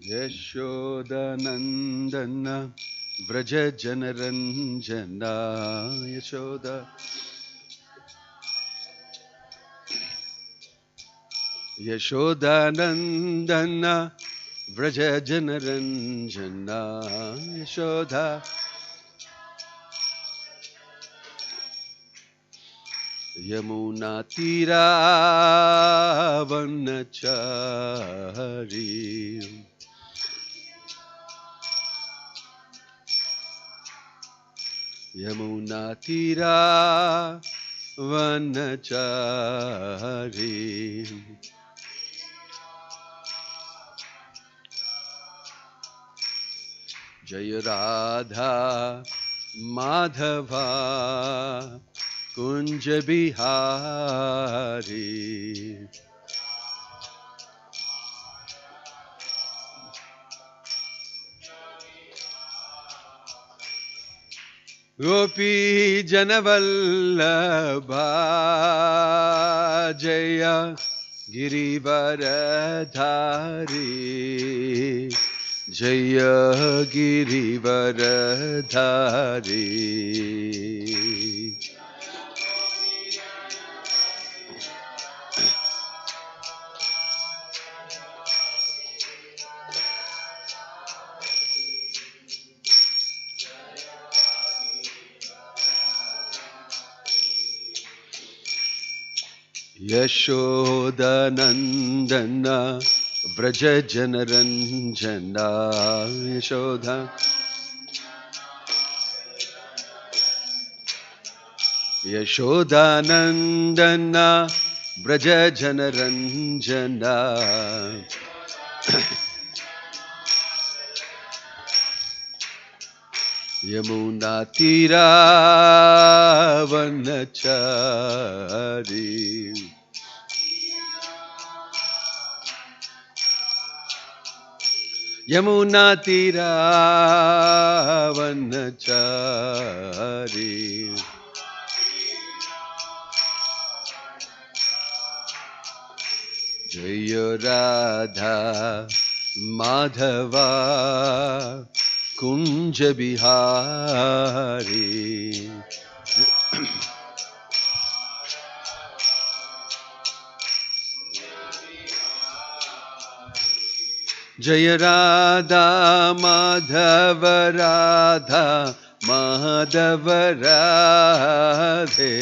Yashodanandana Vraja Janaranjana Yashoda Yashodanandana Vraja Janaranjana Yashoda Yamuna Tira Vanachari Yamuna Tira Vanachari Jaya Radha Madhava Kunja Bihari Gopi Janavallabha Jaya Girivaradhari Jaya Girivaradhari Yashodanandana Vraja Janaranjana Yashoda Yashodanandana Vraja Janaranjana Yamuna Tira Vanachari Yamuna Tira Vanachari Jaya Radha Madhava Kunja Bihari Jaya Radha Madhava Radha Madhava Radhe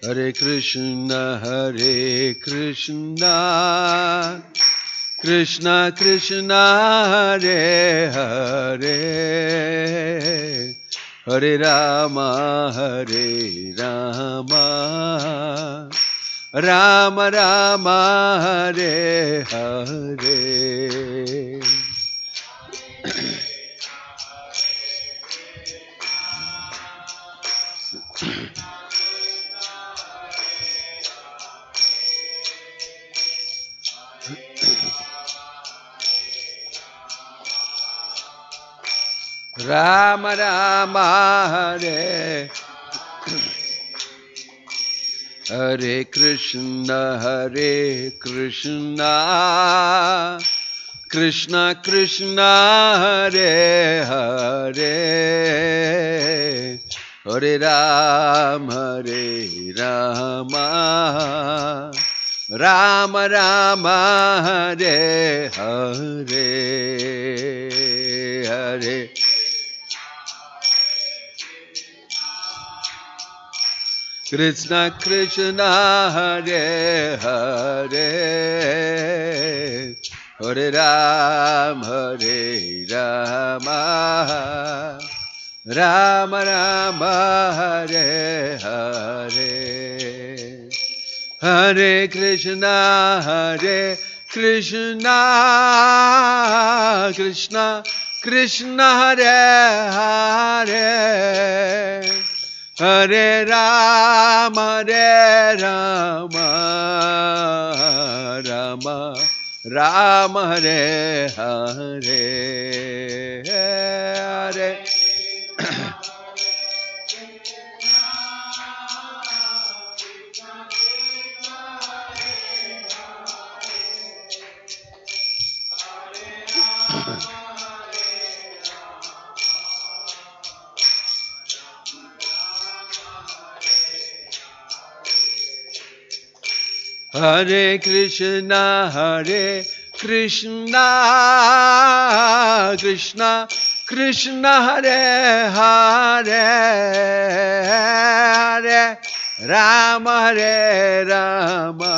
Hare Krishna Krishna Krishna Hare Hare Hare Rama Rama Rama Hare Hare Rama Rama Hare Hare Krishna Krishna Krishna Hare Hare Hare Rama Rama Rama Hare Hare Hare Krishna Krishna Hare Hare Hare Rama Rama Rama Hare Hare Hare Krishna Krishna Krishna Hare Hare Hare Rama Rama Rama Hare Hare Hare Hare Krishna, Krishna Krishna, Hare Hare, Hare Rama, Hare Rama,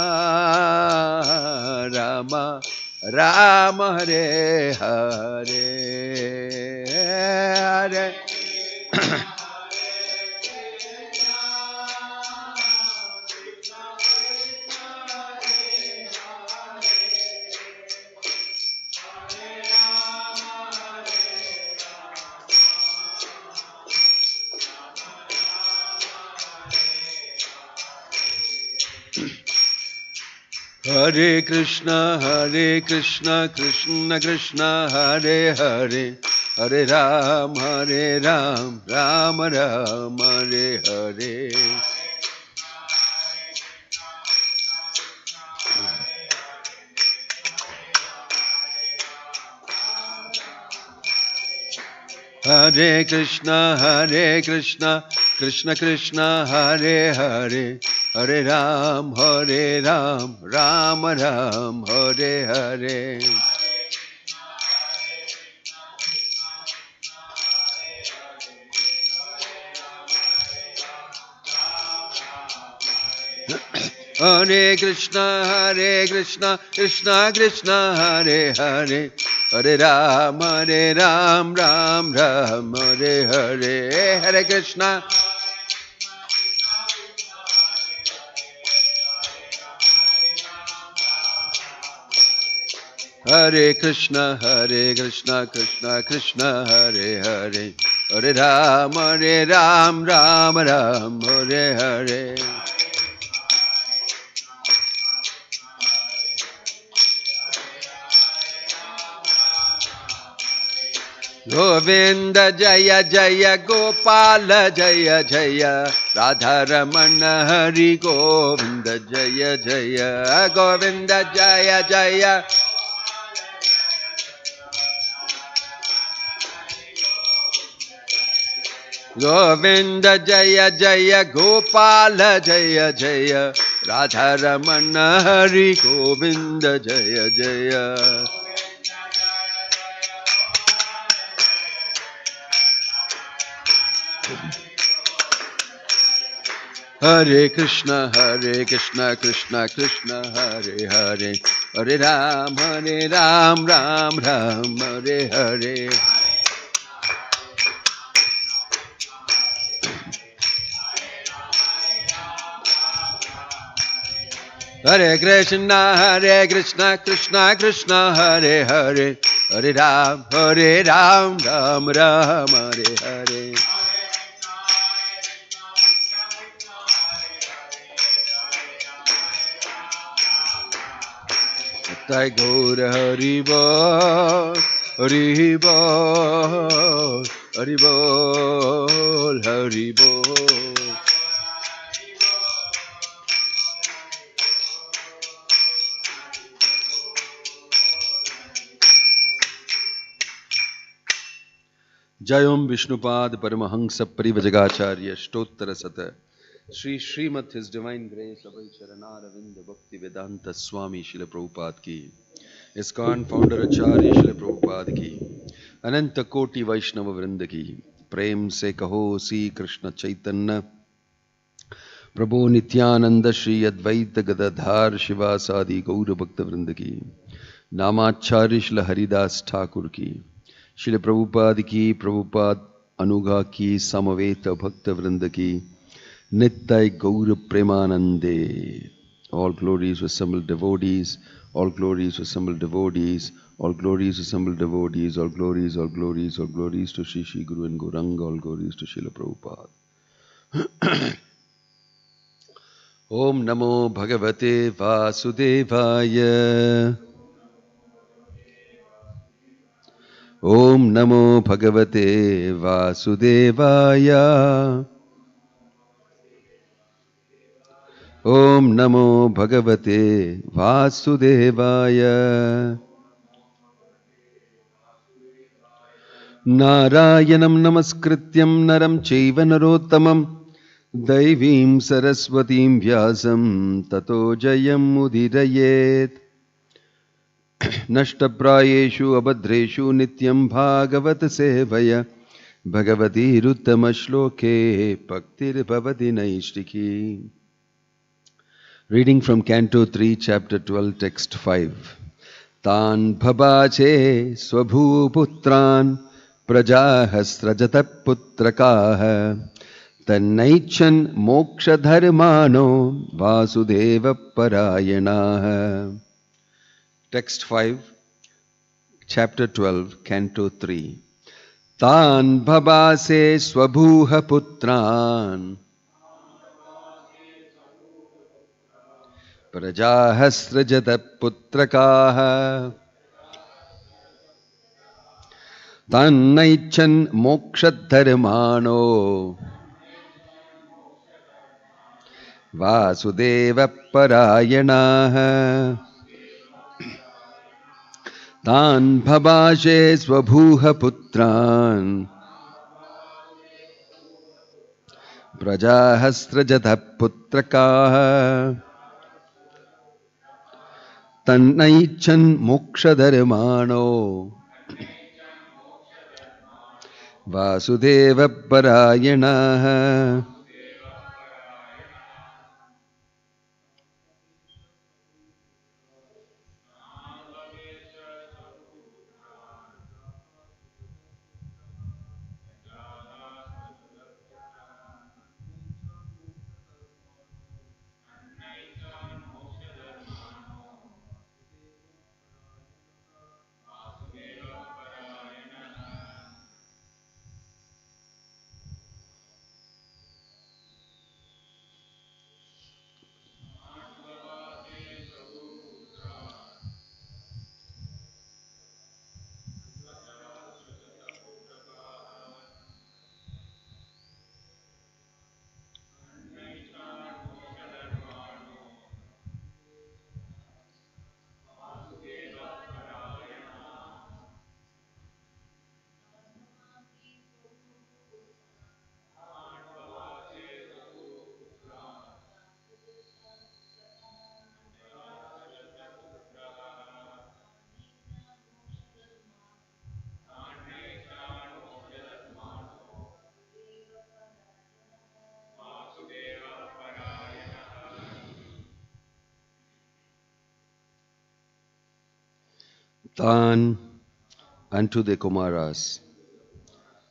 Rama Rama, Hare Hare, Hare Hare Krishna, Krishna Krishna, Hare Hare, Hare Ram, Ram Ram, Hare Hare. Hare Krishna, Krishna Krishna, Hare Hare, Hare Ram, Ram Ram, Hare Hare. Hare Krishna, Krishna Krishna, Hare Hare, Hare Ram, Ram Ram, Hare Hare. Hare Krishna. Hare Krishna, Krishna Krishna, Hare Hare, Hare Ram, Ram Ram, Hare Hare. Govinda Jaya Jaya Gopala Jaya Jaya Radha Ramana Hari Govinda Jaya Jaya Govinda Jaya Jaya Govinda Jaya Jaya Gopala Jaya Jaya Radha Ramana Hari Govinda Jaya Jaya. Hare Krishna, Krishna Krishna, Hare Hare, Hare Ram, Ram Ram, Hare Hare. Hare Krishna, Krishna Krishna, Hare Hare, Hare Ram, Ram Ram, Hare Hare. Jai Gaura Hari Bol, Hari Bol, Hari Bol, Hari Bol. Jayom Vishnupad Paramahansa Parivajagacharya Shtottara Sata Srimad His Divine Grace Abhay Charanaravinda Bhakti Vedanta Swami Srila Prabhupada ki, ISKCON Founder Acharya Srila Prabhupada ki, Ananta Koti Vaishnava Vrinda ki, Prem se kaho Sri Krishna Chaitanya Prabhu Nityananda Shri Advaita Gadadhar Shivasadi Gaura Bhakta Vrinda ki, Namacharya Srila Haridas Thakur ki, Srila Prabhupada ki, Prabhupada Anugha ki, Samaveta Bhakta Vrinda ki, Nittai Gaura Premanande. All glories to assembled devotees, all glories to assembled devotees, all glories to assembled devotees, all glories, all glories, all glories to Shri Shri Guru and Gauranga, all glories to Srila Prabhupada. Om Namo Bhagavate Vasudevaya. Om Namo Bhagavate Vasudevaya. Om Namo Bhagavate Vasudevaya. Narayanam namaskrityam naram chaiva narottamam Daivim saraswatim vyasam tato jayam udirayet Nashtaprayeshu abhadreshu nityam bhagavat sevaya Bhagavati ruttama shloke bhaktir bhavati naishtiki. Reading from Canto 3, Chapter 12, Text 5. Tan bhabache svabhuputran prajahasrajata putrakaha Tannaichan moksha dharmano vasudeva parayanaha. Text 5, Chapter 12, Canto 3. Tan bhabase svabhuha putran prajahasrajata putrakaha Tannaichan moksha dharmano Vasudeva parayanaha. Tan bhabashe svabhuha putran prajahasrajatha putrakaha tannaichan mokshadharmano Vasudeva parayanaha. Tan unto the Kumaras,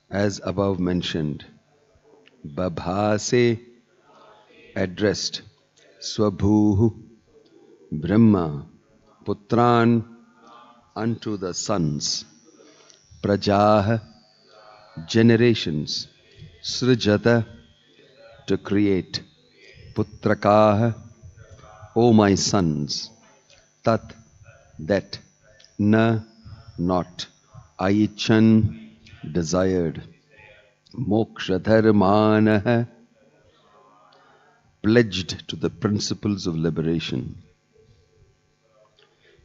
as above mentioned, Babhase addressed, Swabhu Brahma, Putran unto the sons, Prajah generations, Srijata to create, Putrakah O my sons, Tat that, Na not, Aichan desired, Moksha dharmanah pledged to the principles of liberation.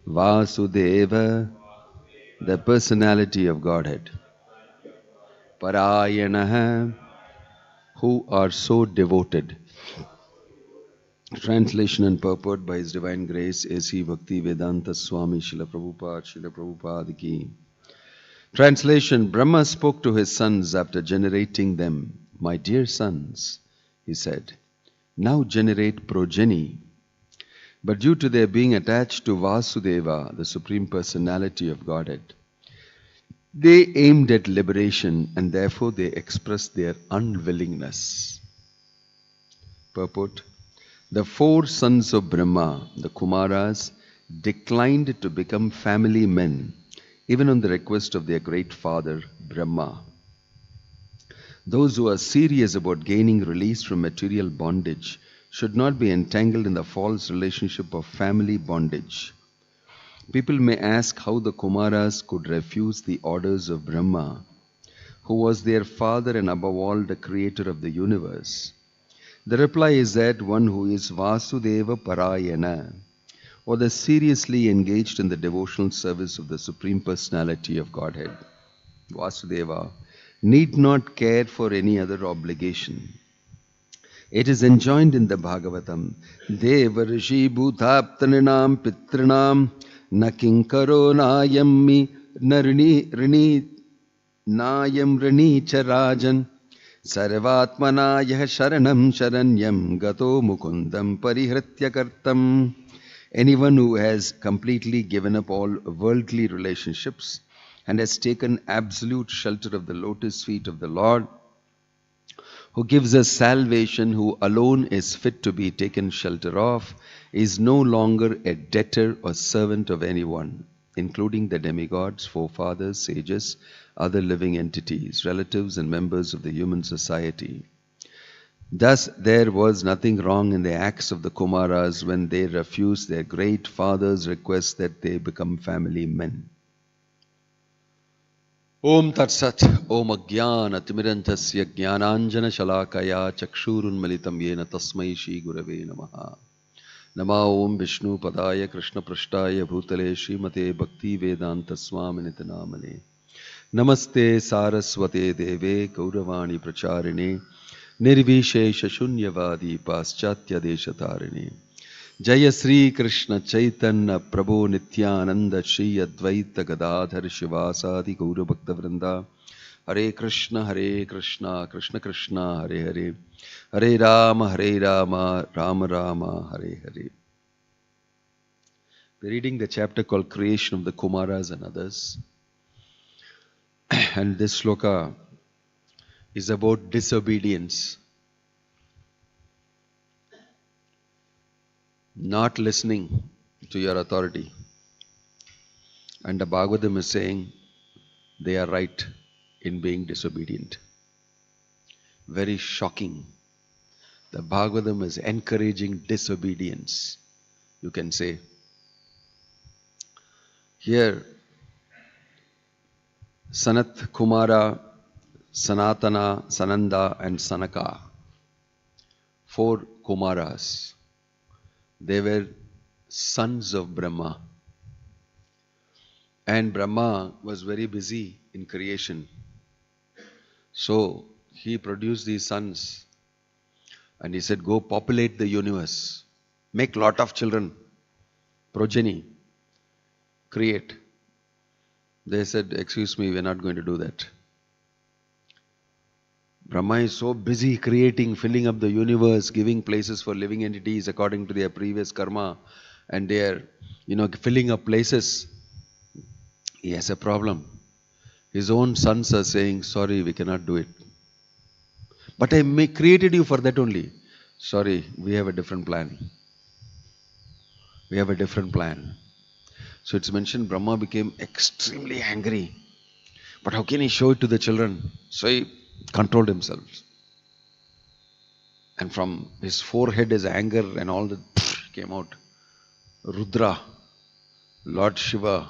Vasudeva, the personality of Godhead. Parayanaha, who are so devoted. Translation and purport by His Divine Grace A.C. Bhakti Vedanta Swami Srila Prabhupada ki. Translation. Brahma spoke to his sons after generating them. My dear sons, he said, now generate progeny. But due to their being attached to Vasudeva, the Supreme Personality of Godhead, they aimed at liberation and therefore they expressed their unwillingness. Purport. The four sons of Brahma, the Kumaras, declined to become family men, even on the request of their great father, Brahma. Those who are serious about gaining release from material bondage should not be entangled in the false relationship of family bondage. People may ask how the Kumaras could refuse the orders of Brahma, who was their father and above all the creator of the universe. The reply is that one who is Vasudeva Parayana, or the seriously engaged in the devotional service of the Supreme Personality of Godhead. Vasudeva, need not care for any other obligation. It is enjoined in the Bhagavatam, Deva Rishi Bhutaptaninam Pitrinam Nakinkaro Nayammi Narini Nayam Rini Charajan Sarvatmana Yah Sharanam Sharanyam Gato Mukundam Parihritya Kartam. Anyone who has completely given up all worldly relationships and has taken absolute shelter of the lotus feet of the Lord, who gives us salvation, who alone is fit to be taken shelter of, is no longer a debtor or servant of anyone, including the demigods, forefathers, sages, other living entities, relatives and members of the human society. Thus, there was nothing wrong in the acts of the Kumaras when they refused their great father's request that they become family men. Om Tat Sat, Om Ajnana Timirantasya Jnananjana Shalakaya Chakshurunmalitam Yena Tasmai Shri Gurave Namaha. Nama Om Vishnu Padaya Krishna Prashtaya Bhutale Srimate Bhakti Vedanta Swaminithi Namane. Namaste Saraswate Deve Gauravani Pracharine Nirvishesha Shunyavadi Paschatya Deshatarine. Jaya Sri Krishna Chaitanya Prabhu Nityananda Shri Advaita Gadadhar Shivasadi Gaura Bhakta Vrinda. Hare Krishna Krishna Krishna Hare Hare Hare Rama Rama Rama Hare Hare. We're reading the chapter called Creation of the Kumaras and Others. And this sloka is about disobedience. Not listening to your authority. And the Bhagavatam is saying they are right in being disobedient. Very shocking. The Bhagavatam is encouraging disobedience, you can say. Here, Sanat, Kumara, Sanatana, Sananda and Sanaka, 4 Kumaras. They were sons of Brahma. And Brahma was very busy in creation. So he produced these sons. And he said, go populate the universe. Make lot of children. Progeny. Create. They said, excuse me, we're not going to do that. Brahma is so busy creating, filling up the universe, giving places for living entities according to their previous karma, and they are, filling up places. He has a problem. His own sons are saying, sorry, we cannot do it. But I created you for that only. Sorry, we have a different plan. We have a different plan. So it's mentioned Brahma became extremely angry. But how can he show it to the children? So he controlled himself. And from his forehead, his anger and all that came out. Rudra, Lord Shiva,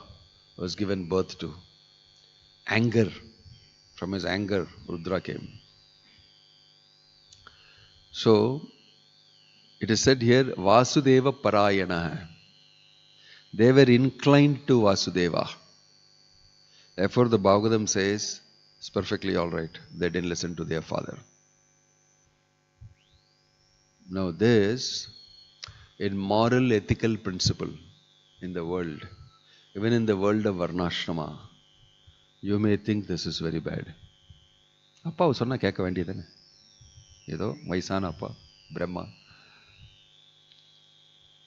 was given birth to. Anger. From his anger, Rudra came. So, it is said here, Vasudeva Parayana. They were inclined to Vasudeva. Therefore, the Bhagavatam says, it's perfectly all right. They didn't listen to their father. Now this, in moral ethical principle in the world, even in the world of Varnashrama, you may think this is very bad. Appa sonna kekka vendiyadane. Edo vaisana appa, Brahma.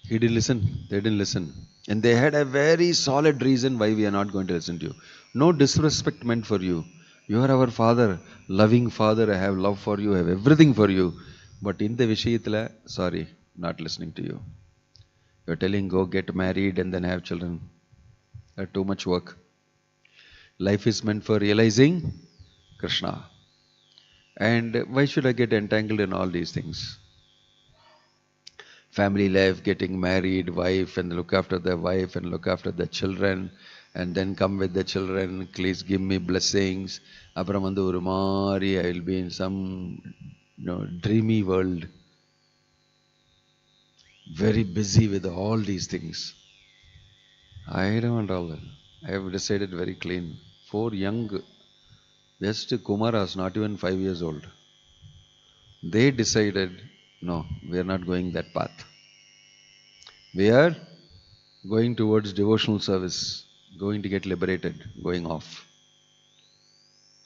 He didn't listen. They didn't listen. And they had a very solid reason why we are not going to listen to you. No disrespect meant for you. You are our father, loving father. I have love for you. I have everything for you. But in the Vishayatla, sorry, not listening to you. You are telling, go get married and then have children. That's too much work. Life is meant for realizing Krishna. And why should I get entangled in all these things? Family life, getting married, wife, and look after the wife and look after the children, and then come with the children, please give me blessings. Abramandu Urumari, I will be in some dreamy world. Very busy with all these things. I don't want all that. I have decided very clean. 4 young Just Kumaras, not even 5 years old. They decided, no, we are not going that path. We are going towards devotional service, going to get liberated, going off.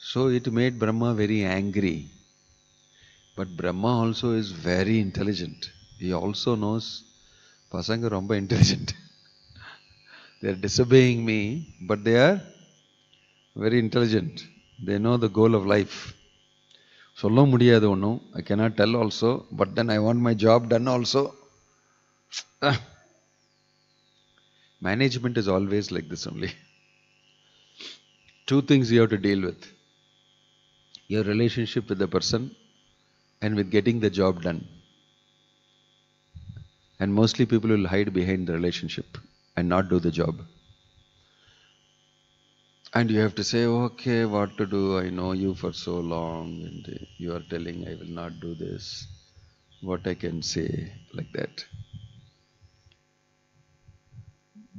So it made Brahma very angry. But Brahma also is very intelligent. He also knows, Pasanga romba intelligent. They are disobeying me, but they are very intelligent. They know the goal of life. சொல்ல முடியாது ஒன்றும். I cannot tell also, but then I want my job done also. Management is always like this only. Two things you have to deal with. Your relationship with the person and with getting the job done. And mostly people will hide behind the relationship and not do the job. And you have to say, okay, what to do? I know you for so long and you are telling I will not do this. What I can say, like that.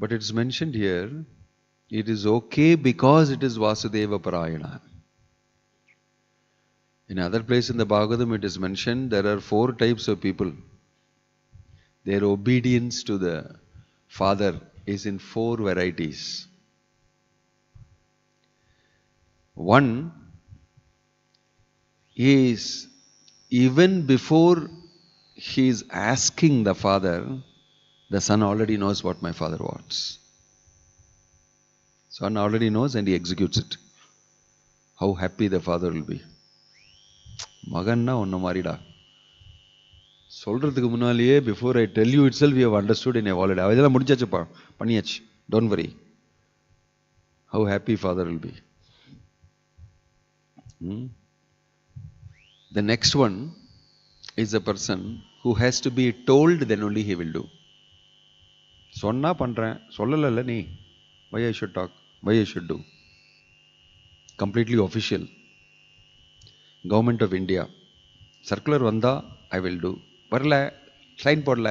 But it's mentioned here, it is okay because it is Vasudeva Parayana. In other place in the Bhagavatam it is mentioned there are 4 types of people. Their obedience to the Father is in 4 varieties. One is even before he is asking the Father, the Son already knows what my Father wants. Son already knows and he executes it. How happy the Father will be. Maganna onna marida. சொல்றதுக்கு முன்னாலேயே before I tell you itself you have understood in a wallet. அதெல்லாம் முடிஞ்சாச்சுப்பா, பண்ணியாச்சு. Don't worry. How happy Father will be. The next one is a person who has to be told, then only he will do. சொன்னா பண்றேன், சொல்லல நீ, why I should talk, why I should do. Completely official. Government of India. Circular வந்தா I will do. வரல, sign போடல,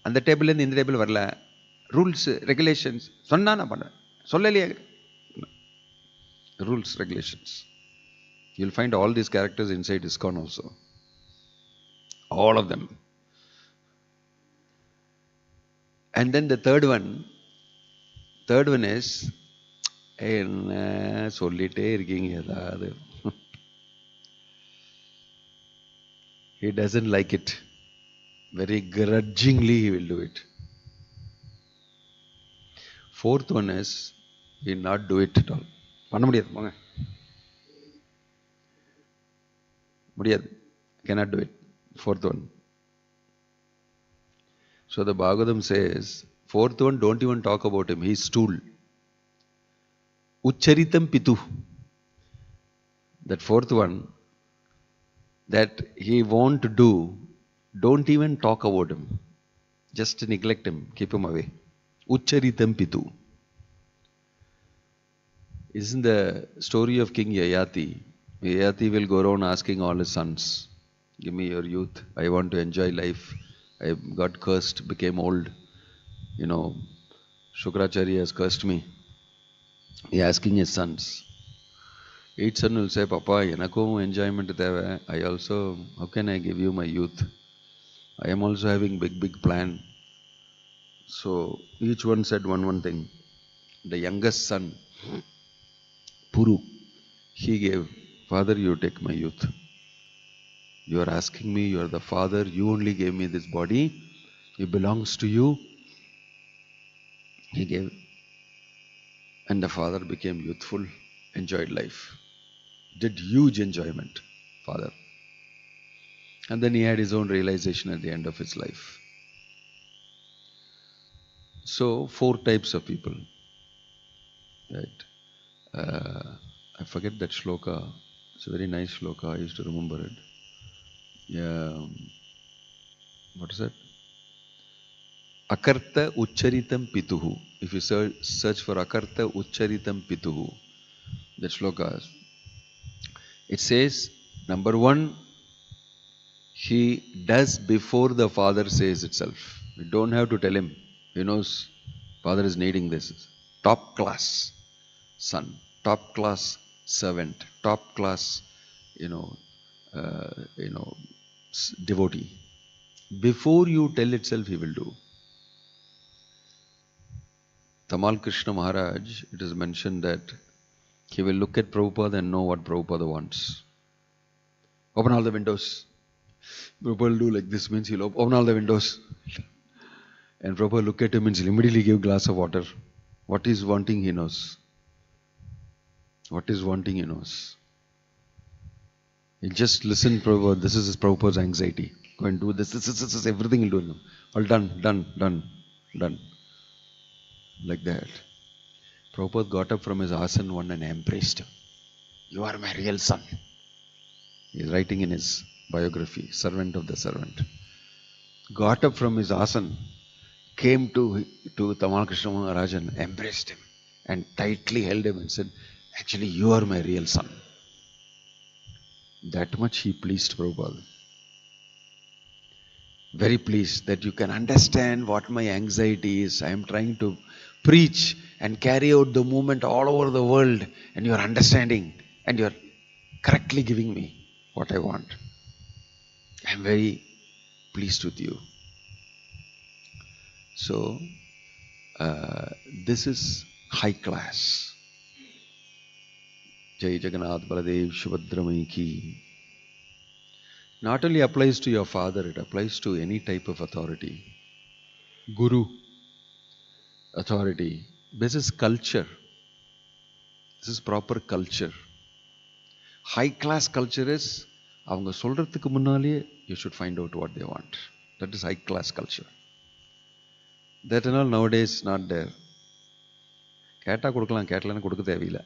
அந்த டேபிள்லேருந்து இந்த table வரல, ரூல்ஸ் ரெகுலேஷன்ஸ் சொன்னா நான் பண்ணுறேன், சொல்லலையே. Rules, regulations. You'll find all these characters inside ISKCON also. All of them. And then the third one is, என்ன சொல்லிட்டே இருக்கீங்க ஏதாவது. He doesn't like it. Very grudgingly he will do it. Fourth one is, he will not do it at all. பண்ண முடியாது, போங்க, முடியாது, cannot do it. Fourth one. So the Bhagavatam says, fourth one, don't even talk about him, he is stool. Ucharitam pitu. That fourth one, that he won't do, don't even talk about him. Just neglect him, keep him away. Ucharitam pitu. Isn't the story of King Yayati? Yayati will go around asking all his sons, give me your youth, I want to enjoy life. I got cursed, became old. You know, Shukracharya has cursed me. He is asking his sons. Each son will say, Papa, enakkum enjoyment theva. I also, how can I give you my youth? I am also having big plan. So each one said one thing. The youngest son, Puru, he gave, Father, you take my youth. You are asking me, you are the Father, you only gave me this body, it belongs to you. He gave. And the Father became youthful, enjoyed life. Did huge enjoyment, Father. And then he had his own realization at the end of his life. So, 4 types of people. Right? I forget that shloka. It's a very nice shloka. I used to remember it. Yeah. What is that? Akarta Ucharitam Pituhu. If you search for Akarta Ucharitam Pituhu, that shloka, it says, number 1, he does before the Father says itself. You don't have to tell him. He knows Father is needing this. Top class son, top class servant, top class, devotee. Before you tell itself, he will do. Tamal Krishna Maharaj, it is mentioned that he will look at Prabhupada and know what Prabhupada wants. Open all the windows. Prabhupada will do like this, means he'll open all the windows. And Prabhupada look at him and he'll immediately give a glass of water. What he's wanting, he knows. What is wanting, he knows. He just listen, Prabhupada. This is Prabhupada's anxiety. Go and do this, everything he'll do. All done. Like that. Prabhupada got up from his asana one and embraced him. You are my real son. He is writing in his biography, Servant of the Servant. Got up from his asana, came to Tamal Krishna Maharaj and embraced him and tightly held him and said, actually, you are my real son. That much he pleased Prabhupada. Very pleased that you can understand what my anxiety is. I am trying to preach and carry out the movement all over the world, and you are understanding and you are correctly giving me what I want. I am very pleased with you. So, this is high class. Jai Jagannath Baladev Subhadramai ki. Not only applies to your father, it applies to any type of authority. Guru, authority. This is culture. This is proper culture. High class culture is, avanga solradhukku munnaliye you should find out what they want. That is high class culture. That and all nowadays not there. Keta kudukalam, ketalana kudukka thevilla.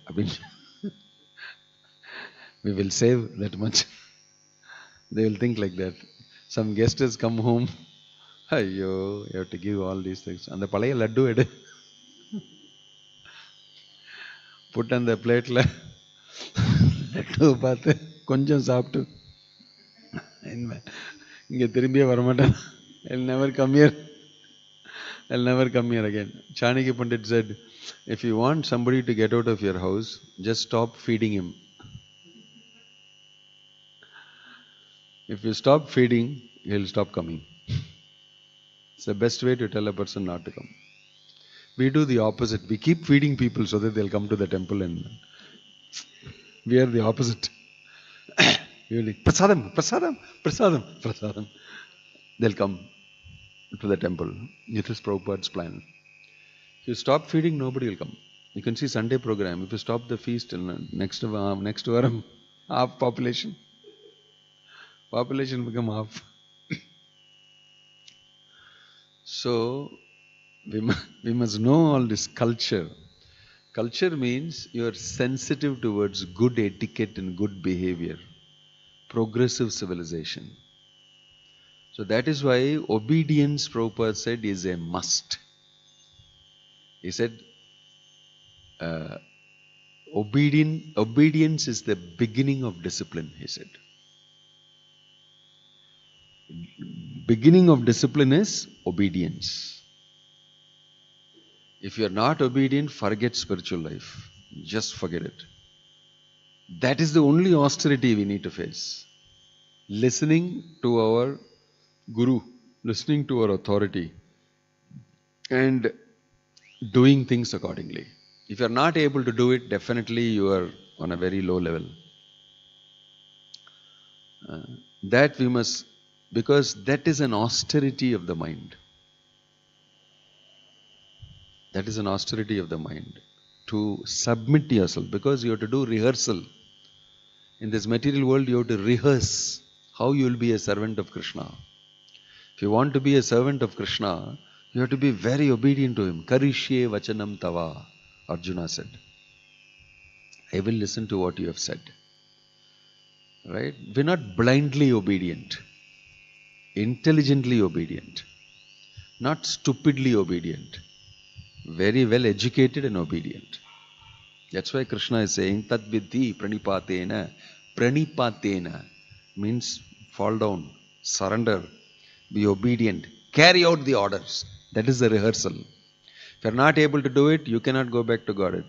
We will save that much. They will think like that. Some guest has come home. Ayyo, you have to give all these things. And the palaya laddu edu. Put on the plate la. Laddu paathu. Konjam saaptu. Inge thirumbiye varamatan. I'll never come here. I'll never come here again. Chanakya Pandit said, if you want somebody to get out of your house, just stop feeding him. If you stop feeding, he'll stop coming. It's the best way to tell a person not to come. We do the opposite. We keep feeding people so that they'll come to the temple, and we are the opposite. We will like, prasadam, prasadam, prasadam, prasadam. They'll come to the temple. It is Prabhupada's plan. If you stop feeding, nobody will come. You can see Sunday program. If you stop the feast, next varam, half population. Population become half. So, we must know all this culture. Culture means you are sensitive towards good etiquette and good behavior. Progressive civilization. So that is why obedience, Prabhupada said, is a must. He said, obedience is the beginning of discipline, he said. Beginning of discipline is obedience. If you are not obedient, forget spiritual life. Just forget it. That is the only austerity we need to face. Listening to our Guru, listening to our authority, and doing things accordingly. If you are not able to do it, definitely you are on a very low level. That we must, because that is an austerity of the mind. That is an austerity of the mind. To submit yourself, because you have to do rehearsal. In this material world, you have to rehearse how you will be a servant of Krishna. If you want to be a servant of Krishna, you have to be very obedient to him. Karishye vachanam tava, Arjuna said. I will listen to what you have said. Right? We're not blindly obedient. Intelligently obedient. Not stupidly obedient. Very well educated and obedient. That's why Krishna is saying, Tat vidhi pranipatena. Pranipatena means fall down, surrender, be obedient, carry out the orders. That is the rehearsal. If you are not able to do it, you cannot go back to Godhead.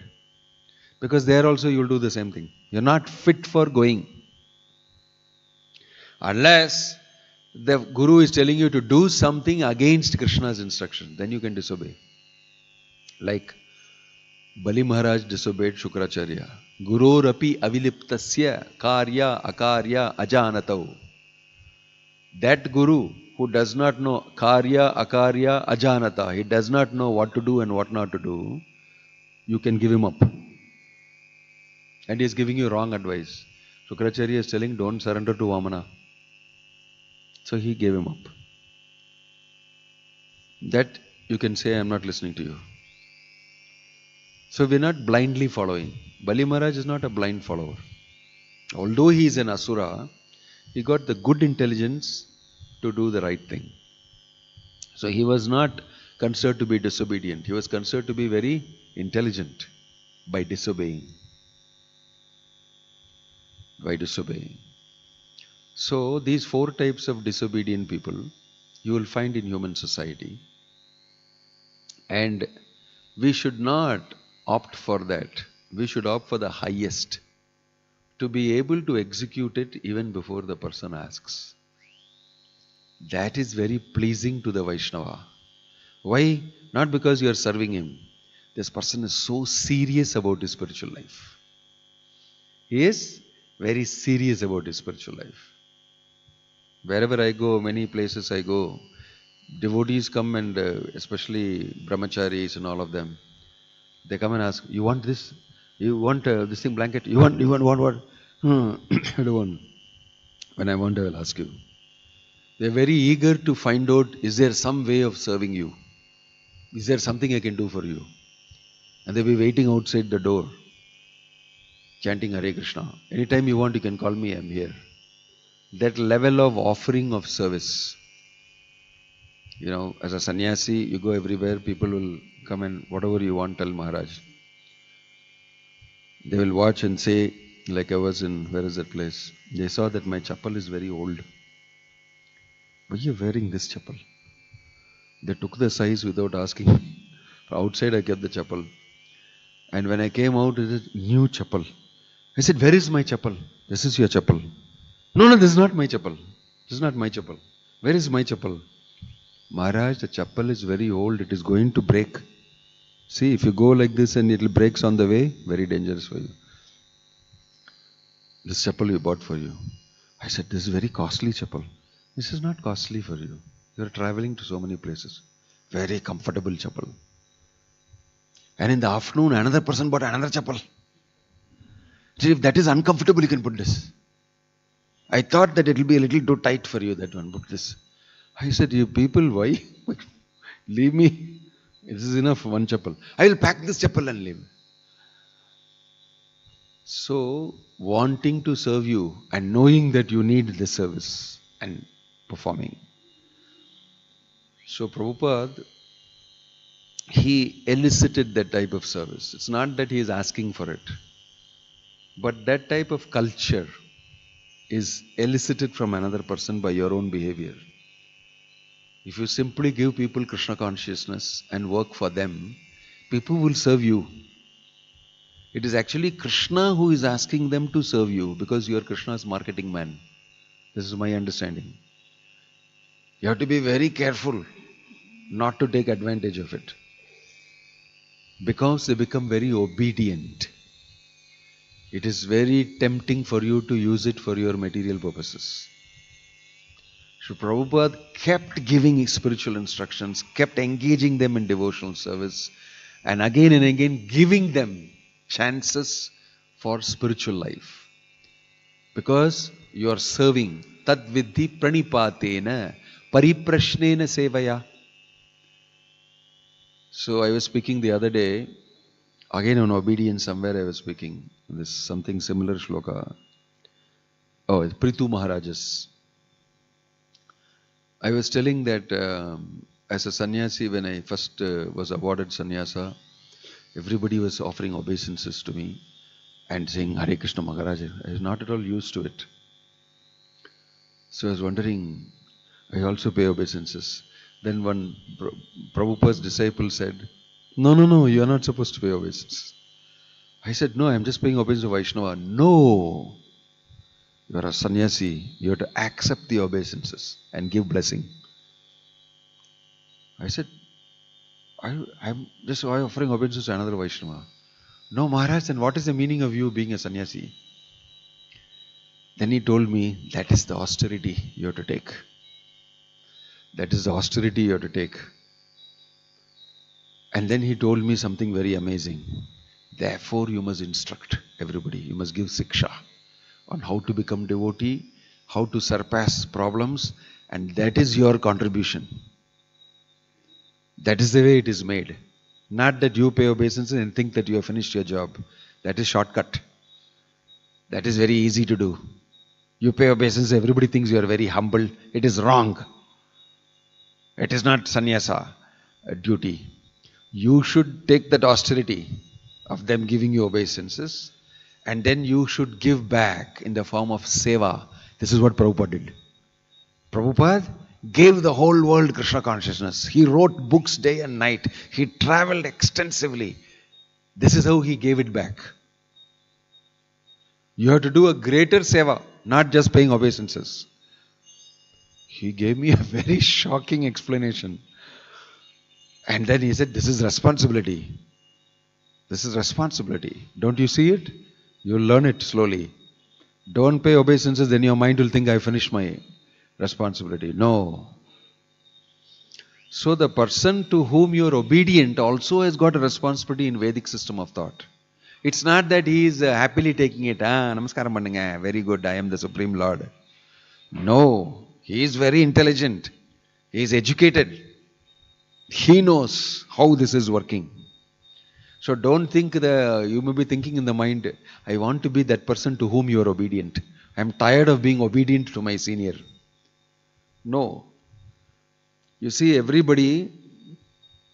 Because there also you will do the same thing. You're not fit for going. Unless the Guru is telling you to do something against Krishna's instruction, then you can disobey. Like Bali Maharaj disobeyed Shukracharya. Guru rapi aviliptasya karya akarya ajanatau. That Guru who does not know karya akarya ajanata, he does not know what to do and what not to do, you can give him up. And he is giving you wrong advice. Shukracharya is telling, don't surrender to Vamana. So he gave him up. That you can say, I am not listening to you. So we are not blindly following. Bali Maharaj is not a blind follower. Although he is an Asura, he got the good intelligence to do the right thing. So he was not considered to be disobedient. He was considered to be very intelligent by disobeying. So these 4 types of disobedient people you will find in human society. And we should not opt for that. We should opt for the highest, to be able to execute it even before the person asks. That is very pleasing to the Vaishnava. Why? Not because you are serving him. This person is so serious about his spiritual life. He is very serious about his spiritual life. Wherever I go, many places I go, devotees come and especially brahmacharis and all of them, they come and ask, you want this? You want this thing, blanket? You want what? I don't want. When I want, I will ask you. They are very eager to find out, is there some way of serving you? Is there something I can do for you? And they will be waiting outside the door, chanting Hare Krishna. Anytime you want, you can call me, I am here. That level of offering of service. You know, as a sannyasi, you go everywhere, people will come and whatever you want, tell Maharaj. They will watch and say, like I was in, where is that place? They saw that my chappal is very old. Why are you wearing this chappal? They took the size without asking. Outside I kept the chappal. And when I came out, it is new chappal. I said, where is my chappal? This is your chappal. No, this is not my chappal. This is not my chappal. Where is my chappal? Maharaj, the chappal is very old. It is going to break. See, if you go like this and it breaks on the way, very dangerous for you. This chappal we bought for you. I said, this is very costly chappal. This is not costly for you. You are traveling to so many places. Very comfortable chappal. And in the afternoon, another person bought another chappal. See, if that is uncomfortable, you can put this. I thought that it will be a little too tight for you, that one. Put this. I said, you people, why? Leave me. This is enough, one chappal. I will pack this chappal and leave. So, wanting to serve you and knowing that you need the service and performing. So, Prabhupada, he elicited that type of service. It's not that he is asking for it. But that type of culture is elicited from another person by your own behavior. If you simply give people Krishna consciousness and work for them, people will serve you. It is actually Krishna who is asking them to serve you because you are Krishna's marketing man. This is my understanding. You have to be very careful not to take advantage of it. Because they become very obedient. It is very tempting for you to use it for your material purposes. So Prabhupada kept giving spiritual instructions, kept engaging them in devotional service, and again giving them chances for spiritual life. Because you are serving tad vidhi pranipatena pariprashnena sevaya. So I was speaking the other day, again on obedience somewhere I was speaking. This something similar shloka. Oh, it's Prithu Maharaj's. I was telling that as a sannyasi, when I first was awarded sannyasa, everybody was offering obeisances to me and saying Hare Krishna Maharaj. I was not at all used to it. So I was wondering, I also pay obeisances. Then one Prabhupada's disciple said, no, you are not supposed to pay obeisances. I said, no, I'm just paying obeisance to Vaishnava. No, you are a sannyasi. You have to accept the obeisances and give blessing. I said, I'm just offering obeisances to another Vaishnava. No, Maharaj, then what is the meaning of you being a sannyasi? Then he told me, that is the austerity you have to take. That is the austerity you have to take. And then he told me something very amazing. Therefore, you must instruct everybody. You must give siksha on how to become devotee, how to surpass problems, and that is your contribution. That is the way it is made. Not that you pay obeisances and think that you have finished your job. That is shortcut. That is very easy to do. You pay obeisance, everybody thinks you are very humble. It is wrong. It is not sannyasa duty. You should take that austerity of them giving you obeisances, and then you should give back in the form of seva. This is what Prabhupada did. Prabhupada gave the whole world Krishna consciousness. He wrote books day and night. He traveled extensively. This is how he gave it back. You have to do a greater seva, not just paying obeisances. He gave me a very shocking explanation. And then he said, this is responsibility. This is responsibility. Don't you see it? You'll learn it slowly. Don't pay obeisances, then your mind will think I finished my responsibility. No. So the person to whom you are obedient also has got a responsibility in Vedic system of thought. It's not that he is happily taking it. Namaskaram pannunga, very good, I am the Supreme Lord. No. He is very intelligent. He is educated. He knows how this is working. So don't think you may be thinking in the mind, I want to be that person to whom you are obedient. I am tired of being obedient to my senior. No. You see, everybody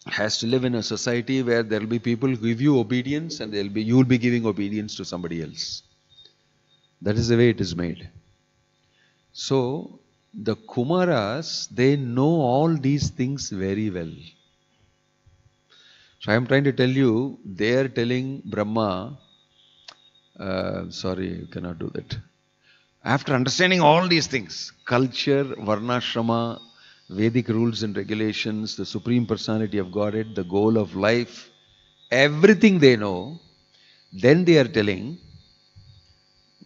has to live in a society where there will be people who give you obedience and you will be giving obedience to somebody else. That is the way it is made. So, the Kumaras, they know all these things very well. So I am trying to tell you, they are telling Brahma, sorry, you cannot do that. After understanding all these things, culture, varnashrama, Vedic rules and regulations, the Supreme Personality of Godhead, the goal of life, everything they know, then they are telling,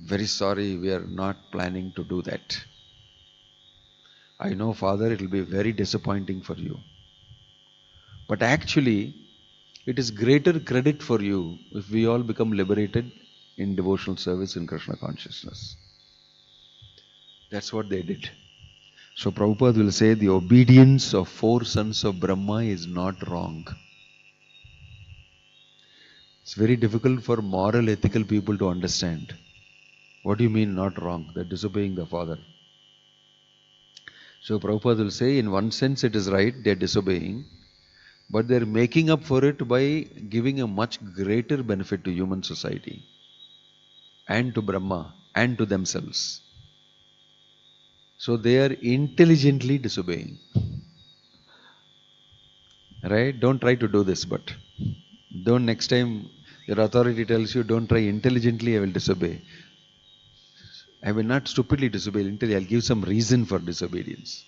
very sorry, we are not planning to do that. I know, Father, it will be very disappointing for you. But actually, it is greater credit for you if we all become liberated in devotional service in Krishna consciousness. That's what they did. So Prabhupada will say the obedience of 4 sons of Brahma is not wrong. It's very difficult for moral, ethical people to understand. What do you mean not wrong? They're disobeying the Father. So Prabhupada will say, in one sense it is right, they're disobeying, but they're making up for it by giving a much greater benefit to human society and to Brahma and to themselves. So they are intelligently disobeying. Right? Don't try to do this, but don't next time your authority tells you, don't try intelligently, I will disobey. I will not stupidly disobey, I'll give some reason for disobedience.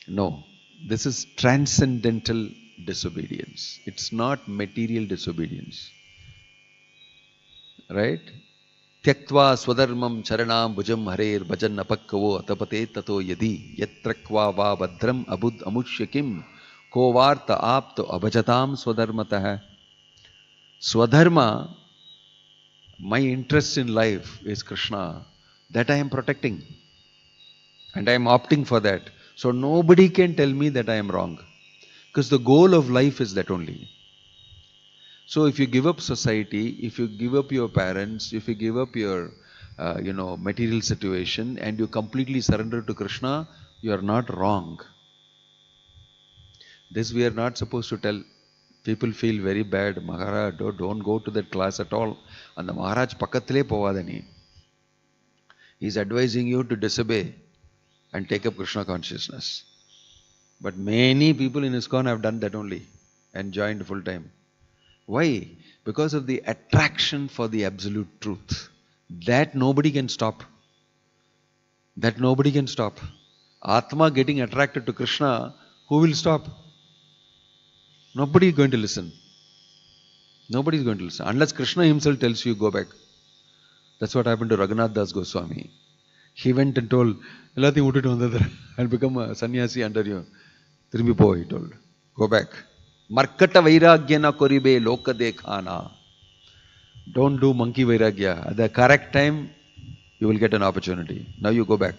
No, this is transcendental disobedience. It's not material disobedience. Right? Tyaktva swadharmam charanam bhujam harer bhajan apakkavo atapate tato yadi yatrakva va badram abud amushyakim ko varta apto abhajatam swadharmatah. Swadharma, my interest in life is Krishna. That I am protecting. And I am opting for that. So nobody can tell me that I am wrong. Because the goal of life is that only. So if you give up society, if you give up your parents, if you give up your material situation and you completely surrender to Krishna, you are not wrong. This we are not supposed to tell. People feel very bad. Maharaj, don't go to that class at all. And the Maharaj pakathile povadani. He is advising you to disobey and take up Krishna consciousness. But many people in ISKCON have done that only and joined full time. Why? Because of the attraction for the absolute truth. That nobody can stop. That nobody can stop. Atma getting attracted to Krishna, who will stop? Nobody is going to listen. Nobody is going to listen. Unless Krishna himself tells you, go back. That's what happened to Raghunath Das Goswami. He went and told, I'll become a sannyasi under you. Tirumbi po, he told. Go back. Markata vairagyana koribe loka dekhana. Don't do monkey vairagya. At the correct time, you will get an opportunity. Now you go back.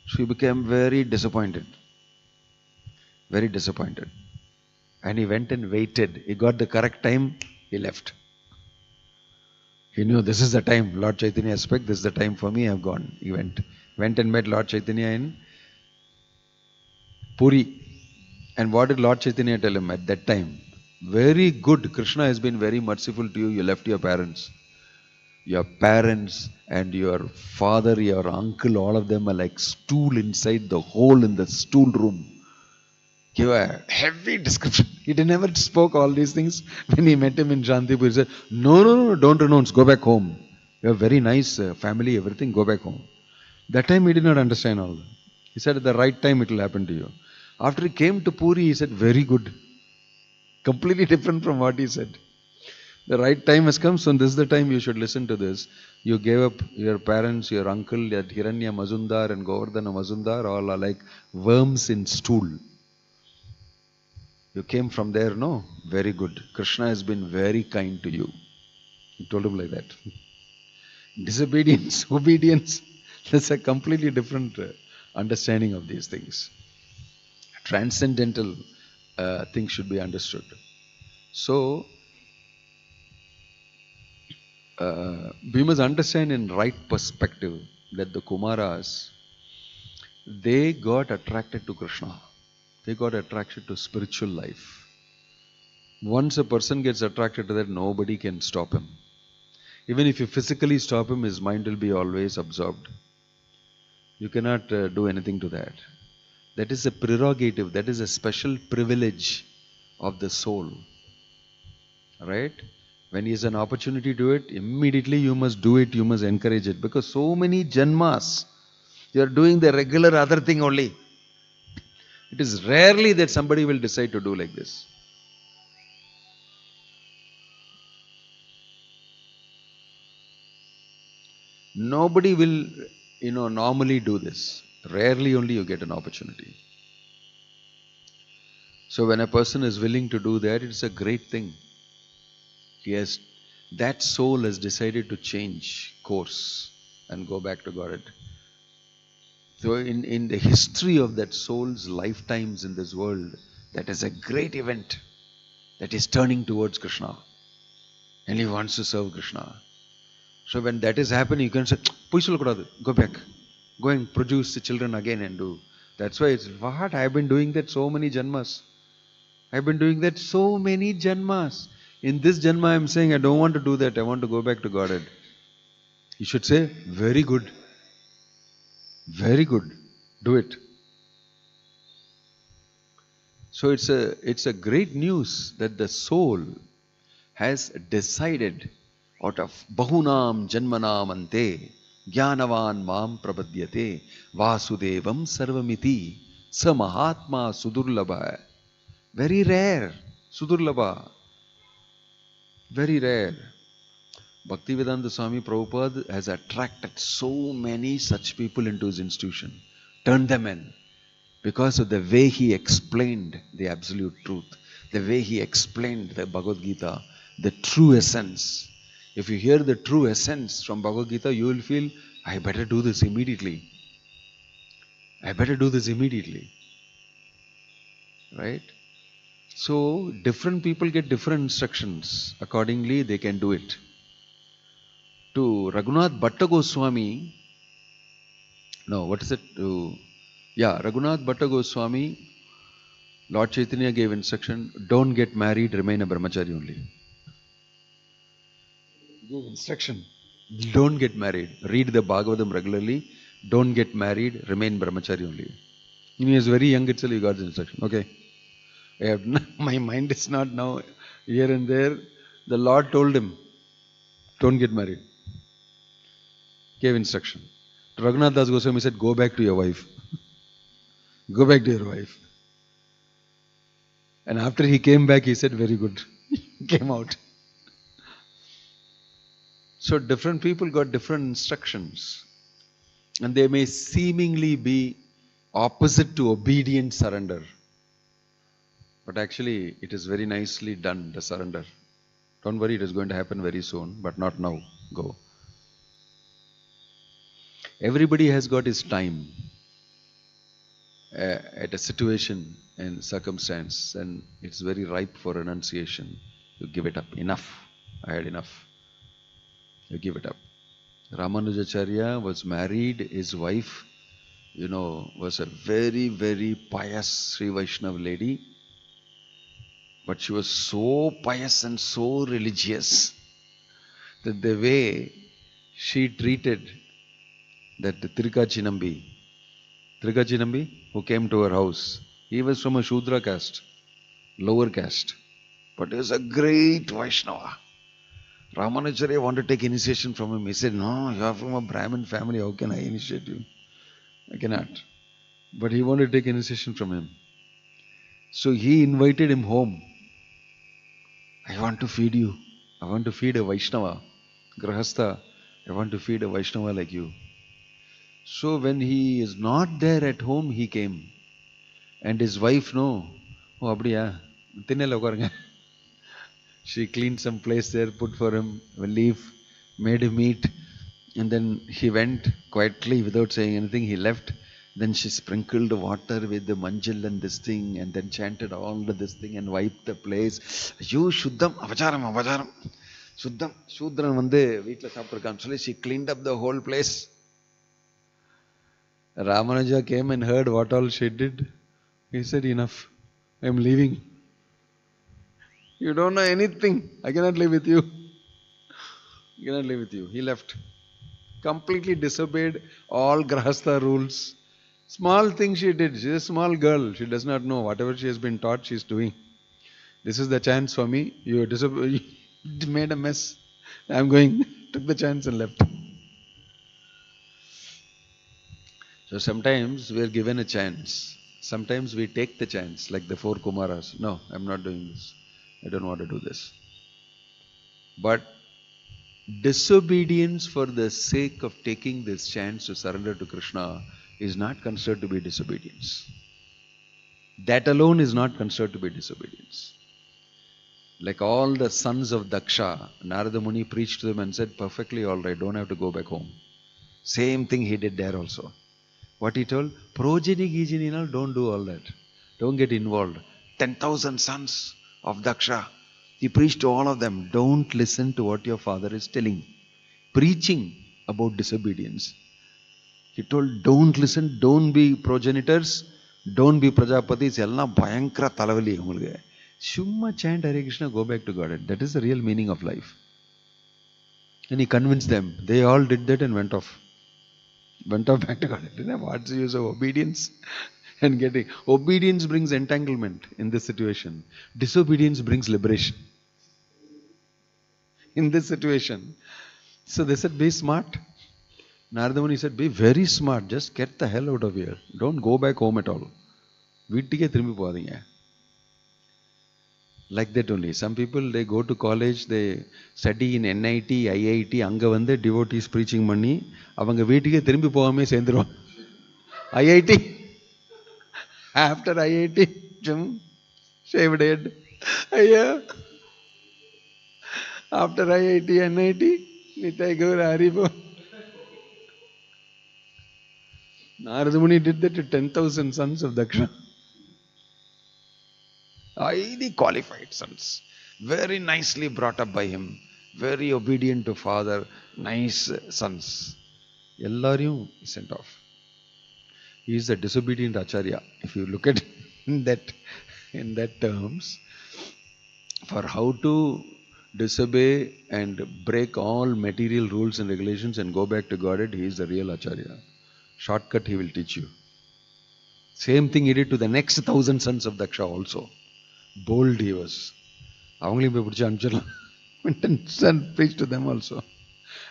So he became very disappointed. Very disappointed. And he went and waited. He got the correct time, he left. He knew this is the time. Lord Chaitanya spoke, this is the time for me, I have gone. He went and met Lord Chaitanya in Puri. And what did Lord Chaitanya tell him at that time? Very good. Krishna has been very merciful to you. You left your parents. Your parents and your father, your uncle, all of them are like stool inside the hole in the stool room. Give a heavy description. He never spoke all these things. When he met him in Shantipur, he said, no, don't renounce, go back home. You have very nice family, everything, go back home. That time he did not understand all that. He said, at the right time it will happen to you. After he came to Puri, he said, very good. Completely different from what he said. The right time has come, so this is the time you should listen to this. You gave up your parents, your uncle, that Hiranya Mazumdar and Govardhana Mazumdar, all are like worms in stool. You came from there, no? Very good. Krishna has been very kind to you. He told him like that. Disobedience, obedience, that's a completely different understanding of these things. Transcendental things should be understood. So, we must understand in right perspective that the Kumaras, they got attracted to Krishna. They got attracted to spiritual life. Once a person gets attracted to that, nobody can stop him. Even if you physically stop him, his mind will be always absorbed. You cannot do anything to that. That is a prerogative, that is a special privilege of the soul. Right? When he has an opportunity to do it, immediately you must do it, you must encourage it. Because so many janmas, you are doing the regular other thing only. It is rarely that somebody will decide to do like this. Nobody will, normally do this. Rarely only you get an opportunity. So when a person is willing to do that, it's a great thing. That soul has decided to change course and go back to God. So in the history of that soul's lifetimes in this world, that is a great event that is turning towards Krishna. And he wants to serve Krishna. So when that is happening, you can say, go back. Go and produce the children again and do. That's why it's what? I have been doing that so many janmas. I have been doing that so many janmas. In this janma I am saying I don't want to do that. I want to go back to Godhead. You should say, very good. Very good. Do it. So it's a great news that the soul has decided out of Bahunam Janmanam Ante Jnanavan Mam Prapadyate Vasudevam Sarvamiti Sa Mahatma Sudurlabha. Very rare. Sudurlabha. Very rare. Bhaktivedanta Swami Prabhupada has attracted so many such people into his institution. Turned them in. Because of the way he explained the absolute truth. The way he explained the Bhagavad Gita. The true essence. If you hear the true essence from Bhagavad Gita, you will feel, I better do this immediately. I better do this immediately. Right? So, different people get different instructions. Accordingly, they can do it. To Raghunath Bhatta Goswami, Raghunath Bhatta Goswami, Lord Chaitanya gave instruction, don't get married, remain a brahmachari only. He gave instruction, don't get married. Read the Bhagavatam regularly, don't get married, remain brahmachari only. When he was very young itself, he got the instruction. Okay. My mind is not now here and there. The Lord told him, don't get married. Gave instruction. To Raghunath Das Goswami said, go back to your wife. Go back to your wife. And after he came back, he said, very good. Came out. So different people got different instructions. And they may seemingly be opposite to obedient surrender. But actually, it is very nicely done, the surrender. Don't worry, it is going to happen very soon, but not now. Go. Everybody has got his time at a situation and circumstance, and it's very ripe for renunciation. You give it up. Enough. I had enough. You give it up. Ramanujacharya was married. His wife, was a very, very pious Sri Vaishnava lady. But she was so pious and so religious that the way she treated that Tirukachinambi, who came to her house, he was from a Shudra caste, lower caste, but he was a great Vaishnava. Ramanujacharya wanted to take initiation from him. He said, no, you are from a Brahmin family, how can I initiate you? I cannot. But he wanted to take initiation from him. So he invited him home. I want to feed you. I want to feed a Vaishnava. Grahastha, I want to feed a Vaishnava like you. So when he is not there at home, he came. And his wife, no. Oh, abdiya. Tinnela ukarunga. She cleaned some place there, put for him a leaf, made him eat. And then he went quietly without saying anything. He left. Then she sprinkled water with the manjal and this thing, and then chanted all this thing and wiped the place. You Shuddham, avacharam. Shuddham, Shudran vande veetla saaptirukkan. So she cleaned up the whole place. Ramanuja came and heard what all she did. He said, enough. I am leaving. You don't know anything. I cannot live with you. I cannot live with you. He left. Completely disobeyed all Grahastha rules. Small thing she did. She is a small girl. She does not know. Whatever she has been taught, she is doing. This is the chance for me. You made a mess. I am going. Took the chance and left. So sometimes we are given a chance. Sometimes we take the chance, like the 4 Kumaras. No, I am not doing this. I don't want to do this. But disobedience for the sake of taking this chance to surrender to Krishna is not considered to be disobedience. That alone is not considered to be disobedience. Like all the sons of Daksha, Narada Muni preached to them and said, perfectly all right, don't have to go back home. Same thing he did there also. What he told? Progeny, Gijini, don't do all that. Don't get involved. 10,000 sons of Daksha. He preached to all of them, don't listen to what your father is telling. Preaching about disobedience. He told, don't listen, don't be progenitors, don't be Prajapatis, ella bhayankara talavali ungalge. Shumma chant Hare Krishna, go back to Godhead. That is the real meaning of life. And he convinced them. They all did that and went off. Went off back to Godhead. What's the use of obedience? And getting obedience brings entanglement in this situation. Disobedience brings liberation. In this situation. So they said, be smart. Narada Muni said, be very smart. Just get the hell out of here. Don't go back home at all. Like that only. Some people, they go to college, they study in NIT, IIT, anga vande devotees preaching money. Avanga veetike thirumbi povame sendruva. IIT. After IIT, Jum, shaved head. Yeah. After IIT, NIT, Nitai Gaur Haribo. Narada Muni did that to 10,000 sons of Daksha. Highly qualified sons. Very nicely brought up by him. Very obedient to father. Nice sons. Ellariyum sent off. He is a disobedient Acharya. If you look at it in that terms, for how to disobey and break all material rules and regulations and go back to Godhead, he is the real Acharya. Shortcut he will teach you. Same thing he did to the next 1,000 sons of Daksha also. Bold he was. Went and preached to them also.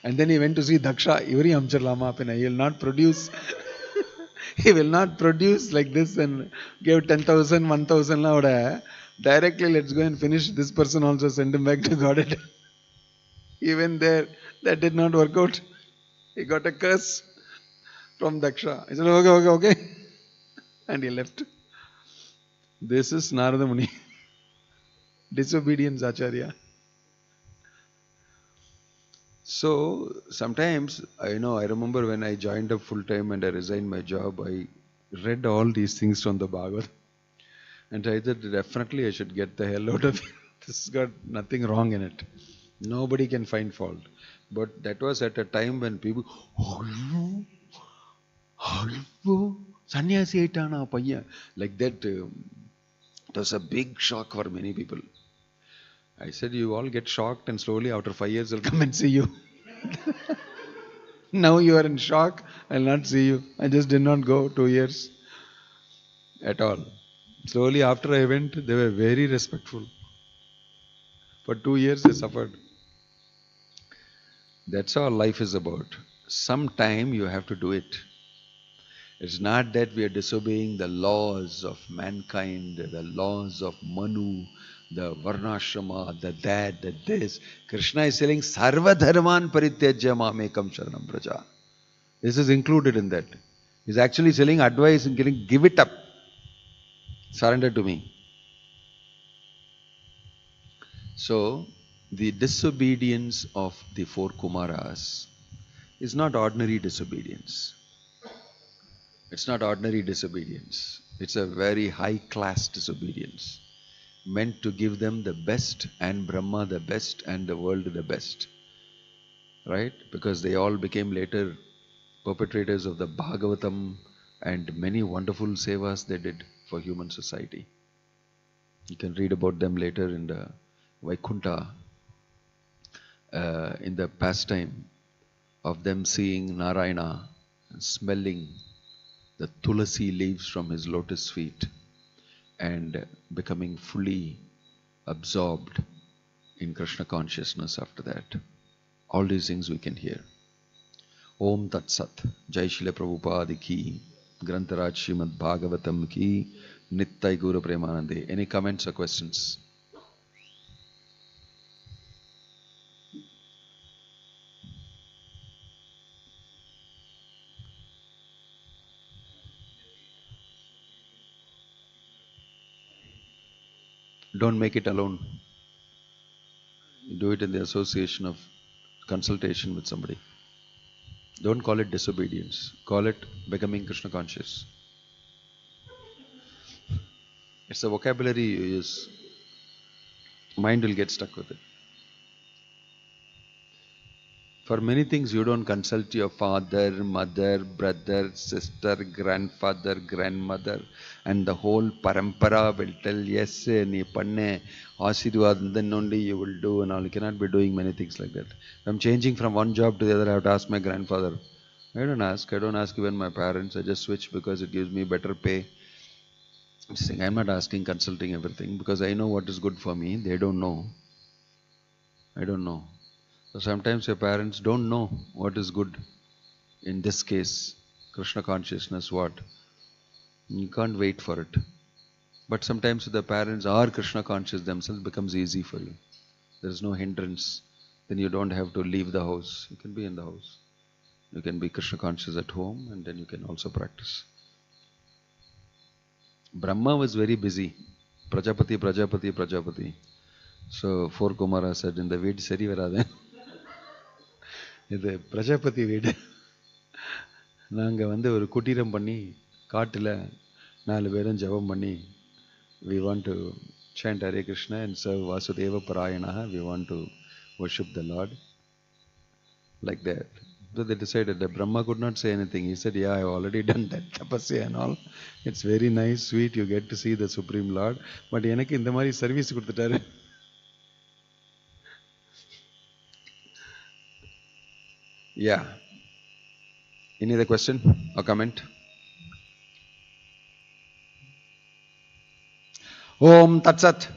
And then he went to see Daksha. Ivri amchar lama apena. He will not produce. He will not produce like this and give 10,000, 1,000 louda. Directly, let's go and finish. This person also send him back to Godhead. Even there, that did not work out. He got a curse from Daksha. He said, okay. And he left. This is Narada Muni. Disobedience Acharya. So sometimes, I remember when I joined up full time and I resigned my job, I read all these things from the Bhagavad. And I said, definitely I should get the hell out of here. This has got nothing wrong in it. Nobody can find fault. But that was at a time when people, sannyasi aitana payya. Like that, it was a big shock for many people. I said, you all get shocked and slowly after 5 years I'll come and see you. Now you are in shock, I'll not see you. I just did not go 2 years at all. Slowly after I went, they were very respectful. For 2 years they suffered. That's all life is about. Sometime you have to do it. It's not that we are disobeying the laws of mankind, the laws of Manu, the Varnashrama, the that, the this. Krishna is saying, Sarva Dharman Parityajya Mamekam Sharanam Praja. This is included in that. He's actually selling advice and getting, give it up. Surrender to me. So, the disobedience of the 4 Kumaras is not ordinary disobedience. It's not ordinary disobedience. It's a very high class disobedience. Meant to give them the best and Brahma the best and the world the best. Right? Because they all became later perpetrators of the Bhagavatam and many wonderful sevas they did for human society. You can read about them later in the Vaikuntha, in the pastime of them seeing Narayana and smelling the tulasi leaves from his lotus feet and becoming fully absorbed in Krishna consciousness after that. All these things we can hear. Om Tat Sat. Jai Srila Prabhupada ki, Grantaraj Srimad Bhagavatam ki, Nittai Guru Premanande. Any comments or questions? Don't make it alone. Do it in the association of consultation with somebody. Don't call it disobedience. Call it becoming Krishna conscious. It's a vocabulary you use. Mind will get stuck with it. For many things you don't consult your father, mother, brother, sister, grandfather, grandmother, and the whole parampara will tell, yes, nee panne, Ashirwad, then only you will do, and all. You cannot be doing many things like that. If I'm changing from one job to the other, I have to ask my grandfather. I don't ask even my parents. I just switch because it gives me better pay. I'm not asking, consulting everything, because I know what is good for me. They don't know. I don't know. So sometimes your parents don't know what is good. In this case, Krishna consciousness, what? You can't wait for it. But sometimes if the parents are Krishna conscious themselves, it becomes easy for you. There is no hindrance. Then you don't have to leave the house. You can be in the house. You can be Krishna conscious at home, and then you can also practice. Brahma was very busy. Prajapati, Prajapati, Prajapati. So 4 Kumara said, in the Ved seri varada. இது பிரஜாபதி வீடு. நாங்கள் ஒரு குட்டீரம் பண்ணி காட்டில் 4 பேரும் ஜபம் பண்ணி we want to chant Hare Krishna and serve Vasudeva Parayanaha. We want to worship the Lord. Like that. So they decided that Brahma could not say anything. He said, yeah, I have already done that tapasya and all. It's very nice, sweet. You get to see the Supreme Lord. But எனக்கு இந்த மாதிரி service கொடுத்துட்டாரு. Yeah. Any other question or comment? Om Tat Sat.